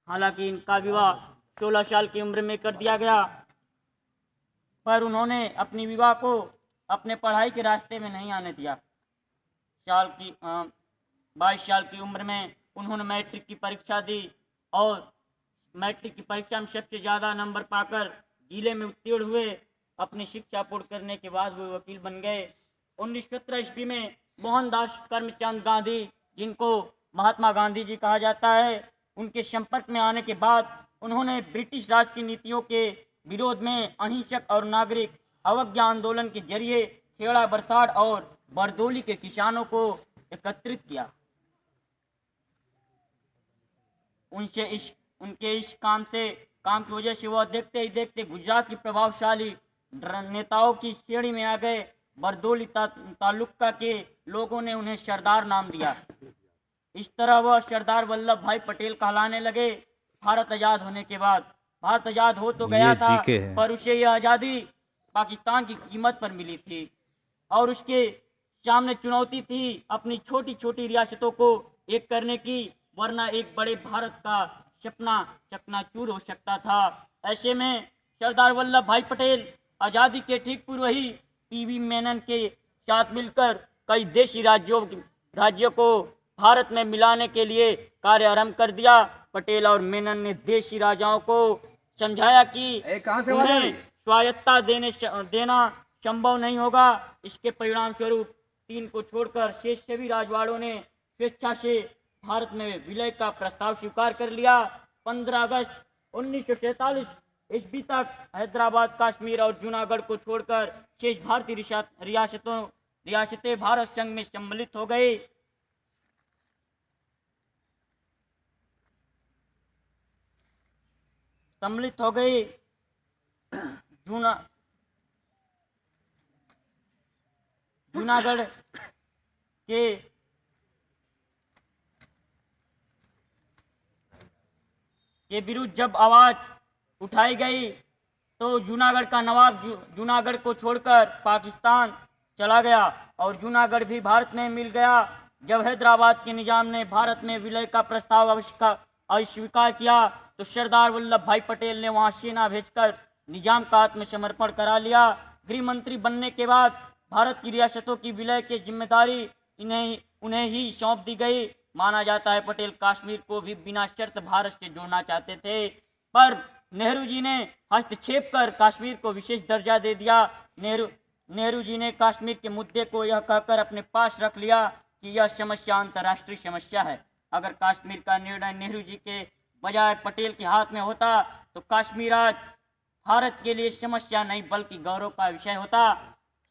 हालांकि इनका विवाह 16 साल की उम्र में कर दिया गया, पर उन्होंने अपनी विवाह को अपने पढ़ाई के रास्ते में नहीं आने दिया। 22 साल की उम्र में उन्होंने मैट्रिक की परीक्षा दी और मैट्रिक की परीक्षा में सबसे ज़्यादा नंबर पाकर जिले में उत्तीर्ण हुए। अपनी शिक्षा पूर्ण करने के बाद वो वकील बन गए। 1917 ईस्वी में मोहनदास करमचंद गांधी, जिनको महात्मा गांधी जी कहा जाता है, उनके संपर्क में आने के बाद उन्होंने ब्रिटिश राज की नीतियों के विरोध में अहिंसक और नागरिक अवज्ञा आंदोलन के जरिए खेड़ा, बरसाड़ और बरदौली के किसानों को एकत्रित किया। उनके इस काम की वजह से वह देखते ही देखते गुजरात की प्रभावशाली नेताओं की श्रेणी में आ गए। बरदौली तालुका के लोगों ने उन्हें सरदार नाम दिया। इस तरह वह सरदार वल्लभ भाई पटेल कहलाने लगे। भारत आज़ाद होने के बाद, भारत आज़ाद हो तो गया था, पर उसे यह आज़ादी पाकिस्तान की कीमत पर मिली थी और उसके सामने चुनौती थी अपनी छोटी छोटी रियासतों को एक करने की, वरना एक बड़े भारत का सपना चकनाचूर हो सकता था। ऐसे में सरदार वल्लभ भाई पटेल आज़ादी के ठीक पूर्व ही पीवी मेनन के साथ मिलकर कई देशी राज्यों को भारत में मिलाने के लिए कार्य आरंभ कर दिया। पटेल और मेनन ने देशी राजाओं को समझाया कि उन्हें स्वायत्तता देना संभव नहीं होगा। इसके परिणाम स्वरूप चीन को छोड़कर शेष सभी राजवाड़ों ने स्वेच्छा से भारत में विलय का प्रस्ताव स्वीकार कर लिया। 15 अगस्त 1947 ईस्वी तक हैदराबाद, कश्मीर और जूनागढ़ को छोड़कर शेष भारतीय रियासतें भारत संघ में सम्मिलित हो गई। जूनागढ़ के विरुद्ध जब आवाज उठाई गई तो जूनागढ़ का नवाब जूनागढ़ को छोड़कर पाकिस्तान चला गया और जूनागढ़ भी भारत में मिल गया। जब हैदराबाद के निजाम ने भारत में विलय का प्रस्ताव अस्वीकार किया तो सरदार वल्लभ भाई पटेल ने वहां सेना भेजकर निजाम का आत्मसमर्पण करा लिया। गृह मंत्री बनने के बाद भारत की रियासतों की विलय की जिम्मेदारी उन्हें ही सौंप दी गई। माना जाता है पटेल कश्मीर को भी बिना शर्त भारत से जोड़ना चाहते थे, पर नेहरू जी ने हस्तक्षेप कर कश्मीर को विशेष दर्जा दे दिया। नेहरू जी ने कश्मीर के मुद्दे को यह कहकर अपने पास रख लिया कि यह समस्या अंतर्राष्ट्रीय समस्या है। अगर कश्मीर का निर्णय नेहरू जी के बजाय पटेल के हाथ में होता तो कश्मीर आज भारत के लिए समस्या नहीं बल्कि गौरव का विषय होता।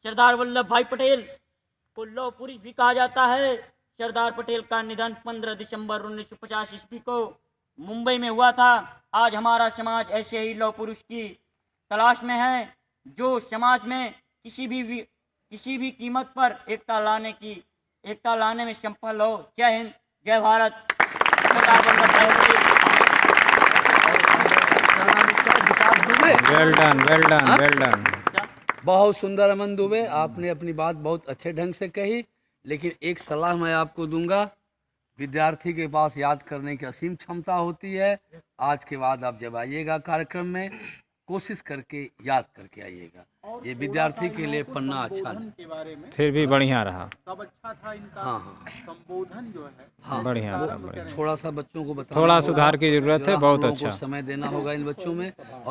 सरदार वल्लभ भाई पटेल को लौह पुरुष भी कहा जाता है। सरदार पटेल का निधन 15 दिसंबर 1950 ईस्वी को मुंबई में हुआ था। आज हमारा समाज ऐसे ही लौह पुरुष की तलाश में है जो समाज में किसी भी कीमत पर एकता लाने में सफल हो। जय हिंद, जय भारत। सरदार वल्लभ भाई पटेल। Well done. बहुत सुंदर अमन दुबे, आपने अपनी बात बहुत अच्छे ढंग से कही, लेकिन एक सलाह मैं आपको दूंगा। विद्यार्थी के पास याद करने की असीम क्षमता होती है। आज के बाद आप जब आइएगा कार्यक्रम में, कोशिश करके याद करके आइएगा। ये विद्यार्थी के लिए पन्ना अच्छा नहीं, फिर भी बढ़िया रहा, सब अच्छा था इनका। हाँ संबोधन जो है हाँ बढ़िया था। थोड़ा सा बच्चों को बताना थोड़ा होगा, सुधार की जरूरत है। जरा बहुत हम लोगों को अच्छा। समय देना होगा इन बच्चों में।